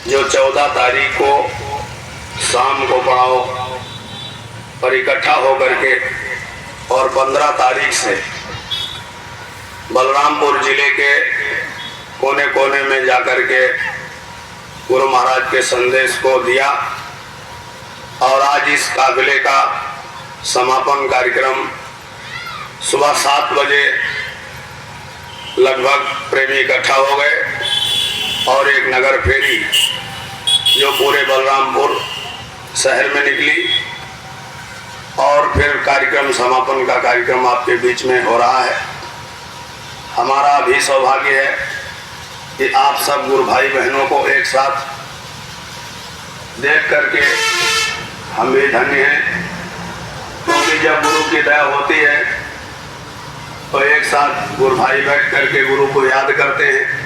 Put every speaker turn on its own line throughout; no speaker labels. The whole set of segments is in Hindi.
जो 14 तारीख को शाम को पड़ाव पर इकट्ठा होकर के और 15 तारीख से बलरामपुर जिले के कोने कोने में जाकर के गुरु महाराज के संदेश को दिया। और आज इस काफिले का समापन कार्यक्रम सुबह 7 बजे लगभग प्रेमी इकट्ठा हो गए और एक नगर फेरी जो पूरे बलरामपुर शहर में निकली और फिर कार्यक्रम समापन का कार्यक्रम आपके बीच में हो रहा है। हमारा भी सौभाग्य है कि आप सब गुरु भाई बहनों को एक साथ देख करके हम भी धन्य हैं, क्योंकि जब गुरु की दया होती है तो एक साथ गुरु भाई बैठ करके गुरु को याद करते हैं।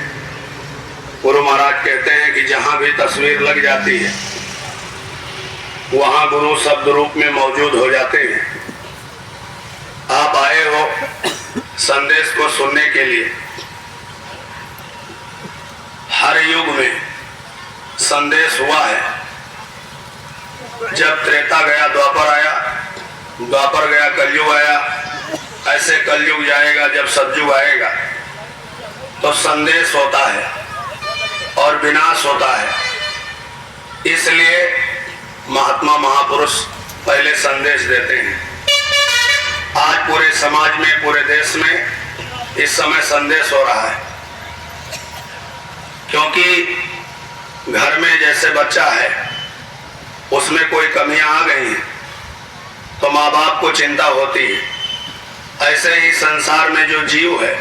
गुरु महाराज कहते हैं कि जहाँ भी तस्वीर लग जाती है वहाँ गुरु शब्द रूप में मौजूद हो जाते हैं। आप आए हो संदेश को सुनने के लिए। हर युग में संदेश हुआ है। जब त्रेता गया द्वापर आया, द्वापर गया कलयुग आया, ऐसे कलयुग जाएगा। जब सतयुग आएगा तो संदेश होता है और विनाश होता है। इसलिए महात्मा महापुरुष पहले संदेश देते हैं। आज पूरे समाज में, पूरे देश में इस समय संदेश हो रहा है, क्योंकि घर में जैसे बच्चा है उसमें कोई कमियां आ गई हैं तो माँ बाप को चिंता होती है। ऐसे ही संसार में जो जीव है,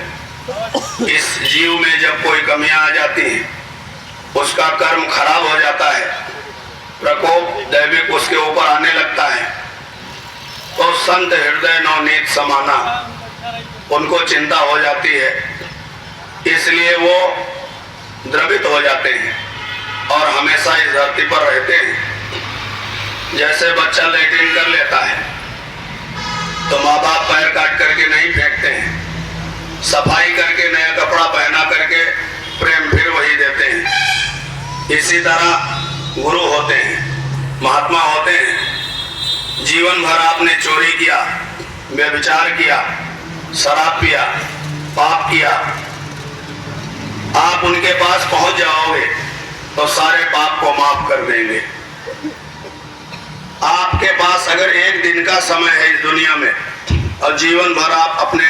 इस जीव में जब कोई कमियां आ जाती हैं, उसका कर्म खराब हो जाता है, प्रकोप दैविक उसके ऊपर आने लगता है, तो संत हृदय नवनीत समाना, उनको चिंता हो जाती है। इसलिए वो द्रवित हो जाते हैं और हमेशा इस धरती पर रहते हैं। जैसे बच्चा लैट्रिन कर लेता है तो माँ बाप पैर काट करके नहीं फेंकते हैं, सफाई करके नया कपड़ा पहना करके प्रेम फिर वही देते हैं। इसी तरह गुरु होते हैं, महात्मा होते हैं। जीवन भर आपने चोरी किया, व्यभिचार किया, शराब पिया, पाप किया, आप उनके पास पहुंच जाओगे तो सारे पाप को माफ कर देंगे। आपके पास अगर एक दिन का समय है इस दुनिया में और जीवन भर आप अपने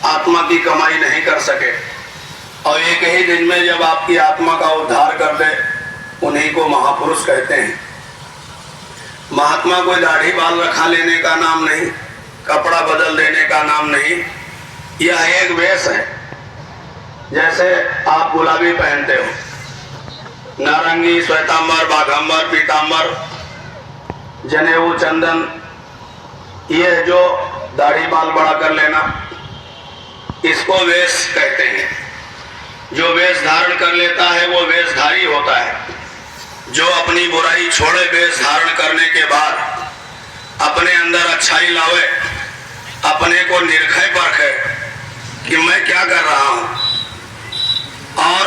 आत्मा की कमाई नहीं कर सके और एक ही दिन में जब आपकी आत्मा का उद्धार कर दे, उन्हीं को महापुरुष कहते हैं। महात्मा कोई दाढ़ी बाल रखा लेने का नाम नहीं, कपड़ा बदल देने का नाम नहीं। यह एक वेश है। जैसे आप गुलाबी पहनते हो, नारंगी, श्वेतांबर, बाघंबर, पीतांबर, जनेऊ, चंदन, ये जो दाढ़ी बाल बड़ा कर लेना, इसको वेश कहते हैं। जो वेश धारण कर लेता है वो वेशधारी होता है। जो अपनी बुराई छोड़े वेश धारण करने के बाद अपने अंदर अच्छाई लावे, अपने को निरखे परखे कि मैं क्या कर रहा हूं और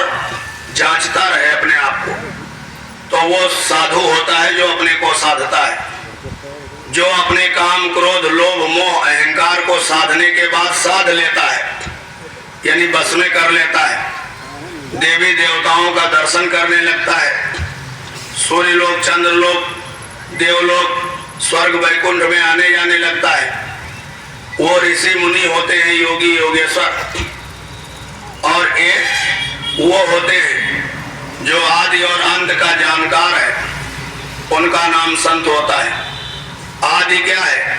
जांचता रहे अपने आप को, तो वो साधु होता है जो अपने को साधता है। जो अपने काम, क्रोध, लोभ, मोह, अहंकार को साधने के बाद साध लेता है, यानी बस में कर लेता है, देवी देवताओं का दर्शन करने लगता है, सूर्य लोक, चंद्र लोक, देवलोक, स्वर्ग, वैकुंठ में आने जाने लगता है। वो ऋषि मुनि होते हैं, योगी योगेश्वर। और एक वो होते हैं जो आदि और अंत का जानकार है, उनका नाम संत होता है। आदि क्या है?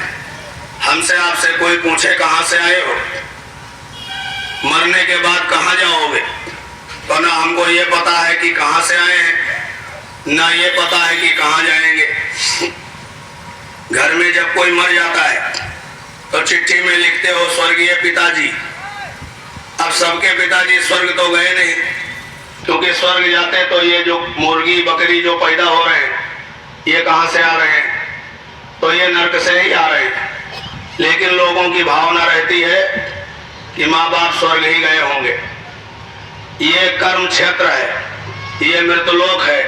हमसे आपसे कोई पूछे कहाँ से आए हो, मरने के बाद कहाँ जाओगे, तो ना हमको ये पता है कि कहाँ से आए हैं, ना ये पता है कि कहाँ जाएंगे। घर में जब कोई मर जाता है तो चिट्ठी में लिखते हो स्वर्गीय पिताजी। अब सबके पिताजी स्वर्ग तो गए नहीं, क्योंकि स्वर्ग जाते तो ये जो मुर्गी बकरी जो पैदा हो रहे हैं ये कहाँ से आ रहे हैं, तो ये नरक से ही आ रहे हैं। लेकिन लोगों की भावना रहती है कि माँ बाप स्वर्ग ही गए होंगे। ये कर्म क्षेत्र है, ये मृतलोक है।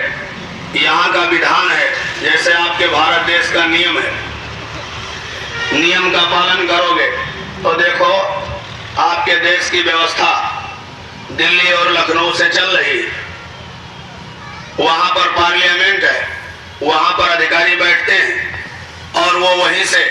यहाँ का विधान है, जैसे आपके भारत देश का नियम है, नियम का पालन करोगे तो देखो आपके देश की व्यवस्था दिल्ली और लखनऊ से चल रही है। वहां पर पार्लियामेंट है, वहां पर अधिकारी बैठते हैं और वो वहीं से